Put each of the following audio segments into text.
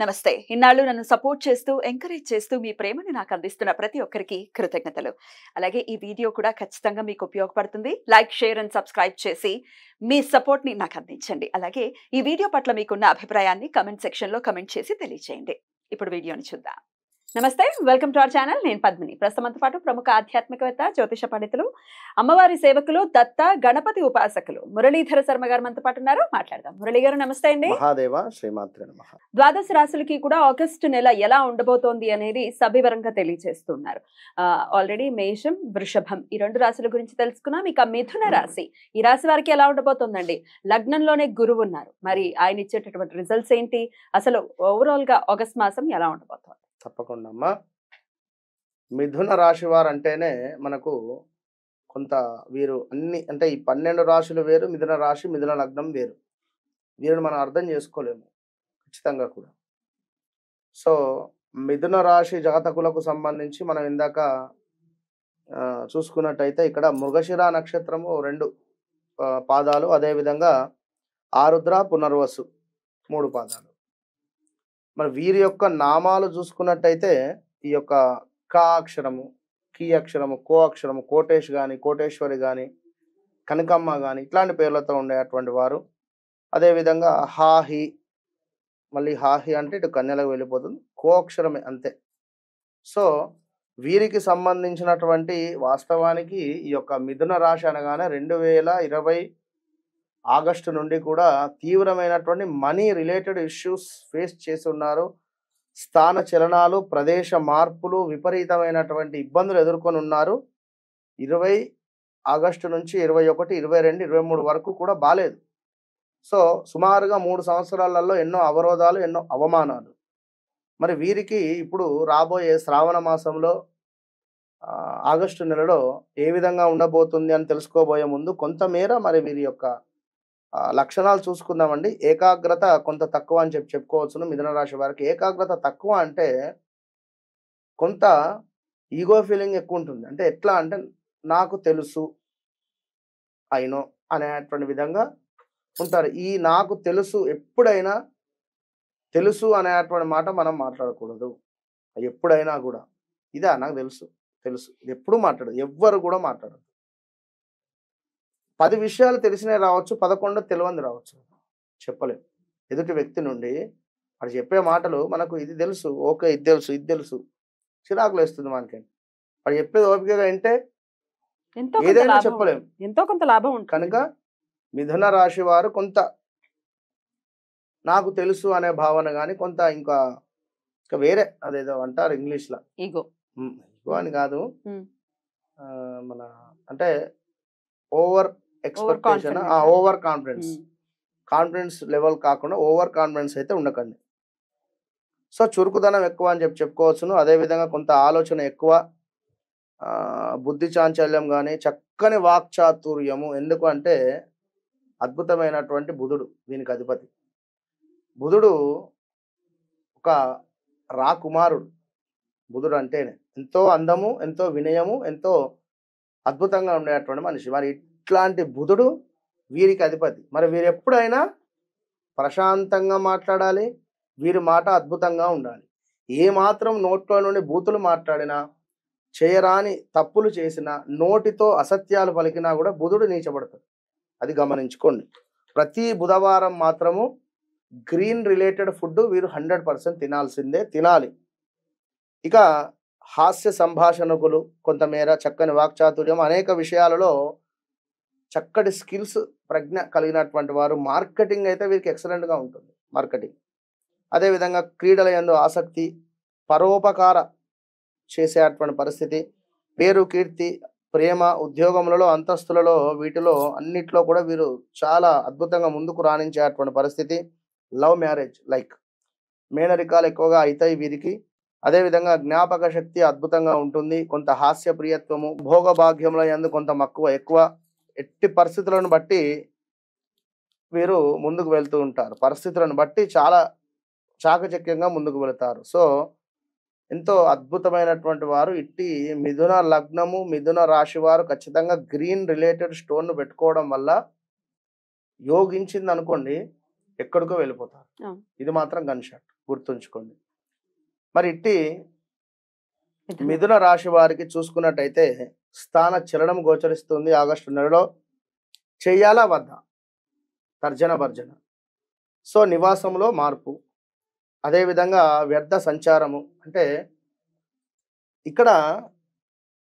నమస్తే. ఇన్నాళ్ళు నన్ను సపోర్ట్ చేస్తూ, ఎంకరేజ్ చేస్తూ మీ ప్రేమని నాకు అందిస్తున్న ప్రతి ఒక్కరికి కృతజ్ఞతలు. అలాగే ఈ వీడియో కూడా ఖచ్చితంగా మీకు ఉపయోగపడుతుంది. లైక్, షేర్ అండ్ సబ్స్క్రైబ్ చేసి మీ సపోర్ట్‌ని నాకు అందించండి. అలాగే ఈ వీడియో పట్ల మీకున్న అభిప్రాయాన్ని కామెంట్ సెక్షన్‌లో కామెంట్ చేసి తెలియజేయండి. ఇప్పుడు వీడియోని చూద్దాం. నమస్తే. Welcome to our channel. నేను పద్మిని. ప్రస్తుతంతో పాటు ప్రముఖ ఆధ్యాత్మికవేత్త, జ్యోతిష పండితులు, అమ్మవారి సేవకులు, దత్త, గణపతి ఉపాసకులు మురళీధర శర్మ గారు మనతో పాటు ఉన్నారు. మాట్లాడదాం. మురళి గారు నమస్తే అండి. మహాదేవ శ్రీమాత్రే నమః. ద్వాదశ రాశులకి కూడా ఆగస్టు నెల ఎలా ఉండబోతోంది అనేది సవివరంగా తెలియజేస్తున్నారు. ఆల్రెడీ మేషం, వృషభం ఈ 2 రాశుల గురించి తెలుసుకున్నాం. ఇక మిథున రాశి, ఈ రాశి వారికి ఎలా ఉండబోతోందండి? లగ్నంలోనే గురువు ఉన్నారు. మరి ఆయన ఇచ్చేటటువంటి రిజల్ట్స్ ఏంటి? అసలు ఓవరాల్ గా ఆగస్ట్ మాసం ఎలా ఉండబోతోంది? తప్పకుండా అమ్మా. మిథున రాశి వారు అంటేనే మనకు కొంత వీరు అన్ని అంటే ఈ 12 రాశులు వేరు, మిథున రాశి, మిథున లగ్నం వేరు. వీరిని మనం అర్థం చేసుకోలేము ఖచ్చితంగా కూడా. సో మిథున రాశి జాతకులకు సంబంధించి మనం ఇందాక చూసుకున్నట్టయితే ఇక్కడ మృగశిర నక్షత్రము 2 పాదాలు, అదేవిధంగా ఆరుద్ర, పునర్వసు 3 పాదాలు. మరి వీరి యొక్క నామాలు చూసుకున్నట్టయితే ఈ యొక్క క అక్షరము, కి అక్షరము, కో అక్షరము, కోటేష్ కానీ, కోటేశ్వరి కానీ, కనకమ్మ కానీ ఇట్లాంటి పేర్లతో ఉండేటువంటి వారు. అదేవిధంగా హాహి, మళ్ళీ హాహి అంటే ఇటు కన్యలకు వెళ్ళిపోతుంది, కో అక్షరమే అంతే. సో వీరికి సంబంధించినటువంటి వాస్తవానికి ఈ యొక్క మిథున రాశి అనగానే 2020 ఆగస్టు నుండి కూడా తీవ్రమైనటువంటి మనీ రిలేటెడ్ ఇష్యూస్ ఫేస్ చేసి ఉన్నారు. స్థాన చలనాలు, ప్రదేశ మార్పులు, విపరీతమైనటువంటి ఇబ్బందులు ఎదుర్కొని ఉన్నారు. 20 ఆగస్టు నుంచి 21, 22, 23 వరకు కూడా బాలేదు. సో సుమారుగా 3 సంవత్సరాలలో ఎన్నో అవరోధాలు, ఎన్నో అవమానాలు. మరి వీరికి ఇప్పుడు రాబోయే శ్రావణ మాసంలో ఆగస్టు నెలలో ఏ విధంగా ఉండబోతుంది అని తెలుసుకోబోయే ముందు కొంతమేర మరి వీరి యొక్క లక్షణాలు చూసుకుందామండి. ఏకాగ్రత కొంత తక్కువ అని చెప్పుకోవచ్చును. మిథున రాశి వారికి ఏకాగ్రత తక్కువ అంటే కొంత ఈగో ఫీలింగ్ ఎక్కువ ఉంటుంది. అంటే ఎట్లా అంటే నాకు తెలుసు, అయినో అనేటువంటి విధంగా ఉంటారు. ఈ నాకు తెలుసు, ఎప్పుడైనా తెలుసు అనేటువంటి మాట మనం మాట్లాడకూడదు. ఎప్పుడైనా కూడా ఇదా నాకు తెలుసు తెలుసు ఇది ఎప్పుడు మాట్లాడదు, ఎవ్వరు కూడా మాట్లాడదు. 10 విషయాలు తెలిసినవి రావచ్చు, 11 తెలియని రావచ్చు. చెప్పలేము. ఎదుటి వ్యక్తి నుండి వాడు చెప్పే మాటలు మనకు ఇది తెలుసు, ఓకే ఇది తెలుసు, ఇది తెలుసు, చిరాకులు వేస్తుంది మనకి. వాడు చెప్పేది ఓపికగా వింటే ఏదైనా చెప్పలేము, ఎంతో కొంత లాభం ఉంటుంది. కనుక మిథున రాశి వారు కొంత నాకు తెలుసు అనే భావన కానీ, కొంత ఇంకా వేరే అదేదో అంటారు ఇంగ్లీష్లో ఈగో. ఈగో అని కాదు, మన అంటే over expectation, over confidence level కాకుండా ఓవర్ కాన్ఫిడెన్స్ అయితే ఉండకండి. సో చురుకుదనం ఎక్కువ అని చెప్పుకోవచ్చును. అదేవిధంగా కొంత ఆలోచన ఎక్కువ, బుద్ధి చాంచల్యం కానీ, చక్కని వాక్చాతుర్యము. ఎందుకు అంటే అద్భుతమైనటువంటి బుధుడు దీనికి అధిపతి. బుధుడు ఒక రాకుమారుడు. బుధుడు అంటేనే ఎంతో అందము, ఎంతో వినయము, ఎంతో అద్భుతంగా ఉండేటువంటి మనిషి. మరి ఇట్లాంటి బుధుడు వీరికి అధిపతి. మరి వీరు ఎప్పుడైనా ప్రశాంతంగా మాట్లాడాలి, వీరి మాట అద్భుతంగా ఉండాలి. ఏ మాత్రం నోట్లో నుండి బూతులు మాట్లాడినా, చేయరాని తప్పులు చేసినా, నోటితో అసత్యాలు పలికినా కూడా బుధుడు నీచబడతాడు. అది గమనించుకోండి. ప్రతి బుధవారం మాత్రము గ్రీన్ రిలేటెడ్ ఫుడ్ వీరు 100% తినాలి. ఇక హాస్య సంభాషణకులు, కొంతమేర చక్కని వాక్చాతుర్యం, అనేక విషయాలలో చక్కటి స్కిల్స్, ప్రజ్ఞ కలిగినటువంటి వారు. మార్కెటింగ్ అయితే వీరికి ఎక్సలెంట్గా ఉంటుంది, మార్కెటింగ్. అదేవిధంగా క్రీడల యందు ఆసక్తి, పరోపకార చేసేటువంటి పరిస్థితి, పేరు, కీర్తి, ప్రేమ, ఉద్యోగములలో, అంతస్తులలో, వీటిలో అన్నిట్లో కూడా వీరు చాలా అద్భుతంగా ముందుకు రాణించేటువంటి పరిస్థితి. లవ్ మ్యారేజ్ లైక్ మేనరికాలు ఎక్కువగా అవుతాయి వీరికి. అదేవిధంగా జ్ఞాపక శక్తి అద్భుతంగా ఉంటుంది. కొంత హాస్య ప్రియత్వము, భోగభాగ్యముల యందు కొంత మక్కువ ఎక్కువ. ఎట్టి పరిస్థితులను బట్టి వీరు ముందుకు వెళ్తూ ఉంటారు. పరిస్థితులను బట్టి చాలా చాకచక్యంగా ముందుకు వెళతారు. సో ఎంతో అద్భుతమైనటువంటి వారు. ఇట్టి మిథున లగ్నము, మిథున రాశి వారు ఖచ్చితంగా గ్రీన్ రిలేటెడ్ స్టోన్ పెట్టుకోవడం వల్ల యోగించింది అనుకోండి, ఎక్కడికో వెళ్ళిపోతారు. ఇది మాత్రం గన్ షాట్. గుర్తుంచుకోండి. మరి ఇట్టి మిథున రాశి వారికి చూసుకున్నట్టయితే స్థాన చలనం గోచరిస్తుంది ఆగస్టు నెలలో. చెయ్యాలా వద్దా తర్జన భర్జన. సో నివాసంలో మార్పు, అదేవిధంగా వ్యర్థ సంచారము. అంటే ఇక్కడ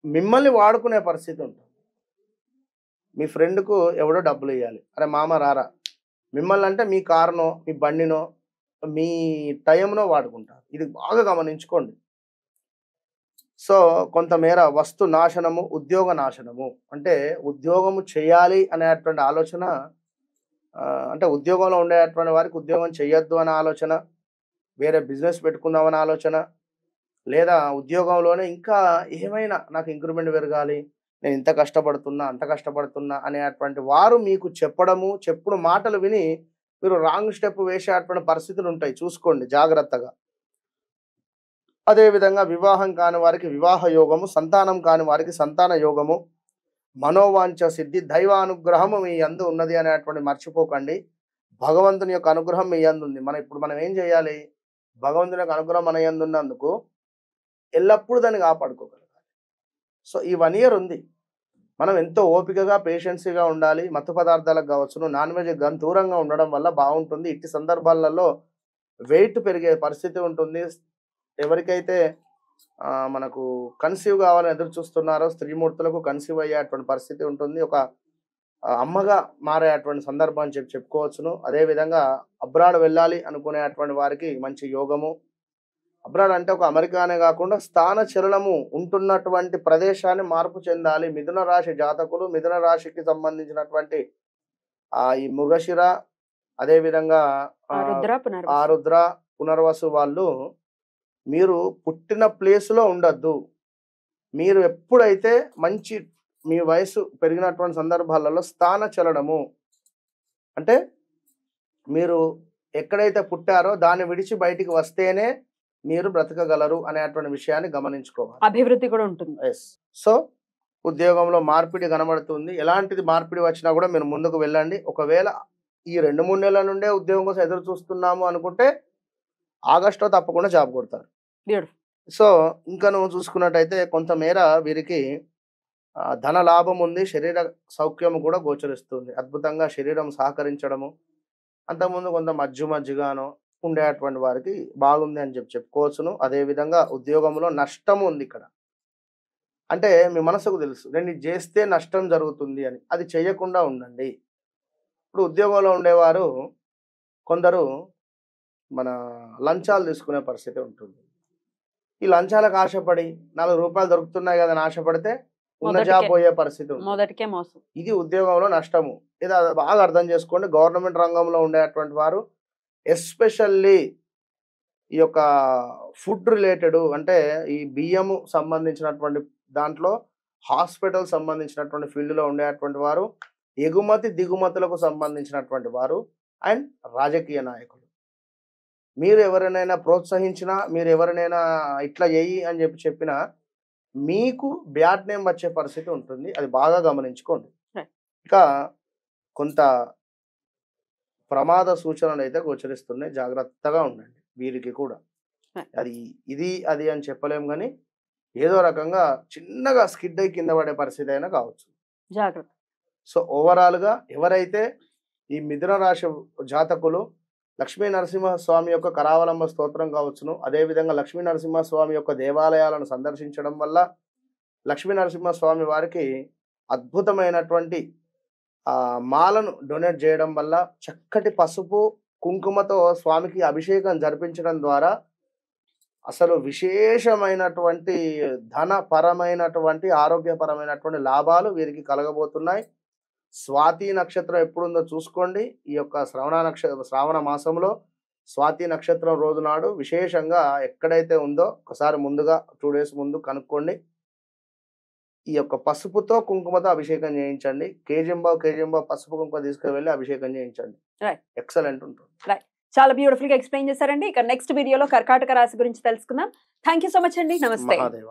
మిమ్మల్ని వాడుకునే పరిస్థితి ఉంటుంది. మీ ఫ్రెండ్కు ఎవడో డబ్బులు ఇవ్వాలి, అరే మామ రారా, మిమ్మల్ని అంటే మీ కారునో మీ బండినో మీ టైంనో వాడుకుంటారు. ఇది బాగా గమనించుకోండి. సో కొంతమేర వస్తు నాశనము, ఉద్యోగ నాశనము. అంటే ఉద్యోగము చేయాలి అనేటువంటి ఆలోచన, అంటే ఉద్యోగంలో ఉండేటువంటి వారికి ఉద్యోగం చేయొద్దు అనే ఆలోచన, వేరే బిజినెస్ పెట్టుకుందామనే ఆలోచన, లేదా ఉద్యోగంలోనే ఇంకా ఏమైనా నాకు ఇంక్రిమెంట్ పెరగాలి, నేను ఇంత కష్టపడుతున్నా అంత కష్టపడుతున్నా అనేటువంటి వారు మీకు చెప్పుడు మాటలు విని మీరు రాంగ్ స్టెప్ వేసేటువంటి పరిస్థితులు ఉంటాయి. చూసుకోండి జాగ్రత్తగా. అదేవిధంగా వివాహం కాని వారికి వివాహ యోగము, సంతానం కాని వారికి సంతాన యోగము, మనోవాంఛ సిద్ధి, దైవానుగ్రహము మీ యందు ఉన్నది అనేటువంటి మర్చిపోకండి. భగవంతుని యొక్క అనుగ్రహం మీ యందు ఉంది. ఇప్పుడు మనం ఏం చేయాలి, భగవంతుని యొక్క అనుగ్రహం మన యందు ఉన్నందుకు ఎల్లప్పుడూ దాన్ని కాపాడుకోగలగాలి. సో ఈ 1 year ఉంది, మనం ఎంతో ఓపికగా పేషెన్సీగా ఉండాలి. మత్తు పదార్థాలకు కావచ్చును, నాన్ వెజ్ దూరంగా ఉండడం వల్ల బాగుంటుంది. ఇట్టి సందర్భాలలో వెయిట్ పెరిగే పరిస్థితి ఉంటుంది. ఎవరికైతే మనకు కన్సీవ్ కావాలని ఎదురు చూస్తున్నారో స్త్రీమూర్తులకు కన్సీవ్ అయ్యేటువంటి పరిస్థితి ఉంటుంది. ఒక అమ్మగా మారేటువంటి సందర్భం అని చెప్పుకోవచ్చును. అదేవిధంగా అబ్రాడ్ వెళ్ళాలి అనుకునేటువంటి వారికి మంచి యోగము. అబ్రాడ్ అంటే ఒక అమెరికానే కాకుండా స్థాన చలనము ఉంటున్నటువంటి ప్రదేశాన్ని మార్పు చెందాలి. మిథున రాశి జాతకులు, మిథున రాశికి సంబంధించినటువంటి ఈ మృగశిర, అదేవిధంగా ఆరుద్ర, పునర్వసు వాళ్ళు మీరు పుట్టిన ప్లేస్లో ఉండద్దు. మీరు ఎప్పుడైతే మంచి మీ వయసు పెరిగినటువంటి సందర్భాలలో స్థాన చలనము అంటే మీరు ఎక్కడైతే పుట్టారో దాన్ని విడిచి బయటికి వస్తేనే మీరు బ్రతకగలరు అనేటువంటి విషయాన్ని గమనించుకోవాలి. అభివృద్ధి కూడా ఉంటుంది. సో ఉద్యోగంలో మార్పిడి కనబడుతుంది. ఎలాంటిది మార్పిడి వచ్చినా కూడా మీరు ముందుకు వెళ్ళండి. ఒకవేళ ఈ 2-3 నెలల నుండే ఉద్యోగం కోసం ఎదురు చూస్తున్నాము అనుకుంటే ఆగస్టులో తప్పకుండా జాబ్ కొడతారు. సో ఇంకా నువ్వు చూసుకున్నట్టయితే కొంతమేర వీరికి ధన లాభం ఉంది, శరీర సౌఖ్యము కూడా గోచరిస్తుంది. అద్భుతంగా శరీరం సహకరించడము, అంతకుముందు కొంత మజ్జిగానో ఉండేటువంటి వారికి బాగుంది అని చెప్పుకోవచ్చును. అదేవిధంగా ఉద్యోగంలో నష్టం ఉంది. ఇక్కడ అంటే మీ మనసుకు తెలుసు నేను ఇది చేస్తే నష్టం జరుగుతుంది అని, అది చేయకుండా ఉండండి. ఇప్పుడు ఉద్యోగంలో ఉండేవారు కొందరు మన లంచాలు తీసుకునే పరిస్థితి ఉంటుంది. ఈ లంచాలకు ఆశపడి 4 రూపాయలు దొరుకుతున్నాయి కదా అని ఆశపడితే ఉన్న జాబ్ పోయే పరిస్థితి ఉంటుంది. ఇది ఉద్యోగంలో నష్టము. ఇది బాగా అర్థం చేసుకోండి. గవర్నమెంట్ రంగంలో ఉండేటువంటి వారు ఎస్పెషల్లీ ఈ యొక్క ఫుడ్ రిలేటెడ్, అంటే ఈ బియ్యము సంబంధించినటువంటి దాంట్లో, హాస్పిటల్ సంబంధించినటువంటి ఫీల్డ్లో ఉండేటువంటి వారు, ఎగుమతి దిగుమతులకు సంబంధించినటువంటి వారు, అండ్ రాజకీయ నాయకులు. మీరు ఎవరినైనా ప్రోత్సహించినా, మీరు ఎవరినైనా ఇట్లా చేయి అని చెప్పినా మీకు బ్యాడ్ నేమ్ వచ్చే పరిస్థితి ఉంటుంది. అది బాగా గమనించుకోండి. ఇక కొంత ప్రమాద సూచనలు అయితే గోచరిస్తున్నాయి. జాగ్రత్తగా ఉండండి వీరికి కూడా. అది అని చెప్పలేము, కానీ ఏదో రకంగా చిన్నగా స్కిడ్ అయి కింద పడే పరిస్థితి అయినా కావచ్చు. జాగ్రత్త. సో ఓవరాల్గా ఎవరైతే ఈ మిథున రాశి జాతకులు లక్ష్మీ నరసింహస్వామి యొక్క కరావలంబ స్తోత్రం కావచ్చును, అదేవిధంగా లక్ష్మీ నరసింహస్వామి యొక్క దేవాలయాలను సందర్శించడం వల్ల లక్ష్మీ నరసింహస్వామి వారికి అద్భుతమైనటువంటి మాలను డొనేట్ చేయడం వల్ల, చక్కటి పసుపు కుంకుమతో స్వామికి అభిషేకం జరిపించడం ద్వారా అసలు విశేషమైనటువంటి ధనపరమైనటువంటి ఆరోగ్యపరమైనటువంటి లాభాలు వీరికి కలగబోతున్నాయి. స్వాతి నక్షత్రం ఎప్పుడుందో చూసుకోండి. ఈ యొక్క శ్రావణ మాసంలో స్వాతి నక్షత్రం రోజు నాడు విశేషంగా ఎక్కడైతే ఉందో ఒకసారి ముందుగా 2 days ముందు కనుక్కోండి. ఈ యొక్క పసుపుతో కుంకుమతో అభిషేకం చేయించండి. కేజీంబావ్ పసుపు కుంకుమ తీసుకువెళ్ళి అభిషేకం చేయించండి. ఎక్సలెంట్ ఉంటుంది. చాలా బ్యూటిఫుల్ గా ఎక్స్ప్లెయిన్ చేశారండి. ఇక నెక్స్ట్ వీడియోలో కర్కాటక రాశి గురించి తెలుసుకుందాం. థ్యాంక్ యూ సో మచ్ అండి. నమస్తే. మహాదేవ.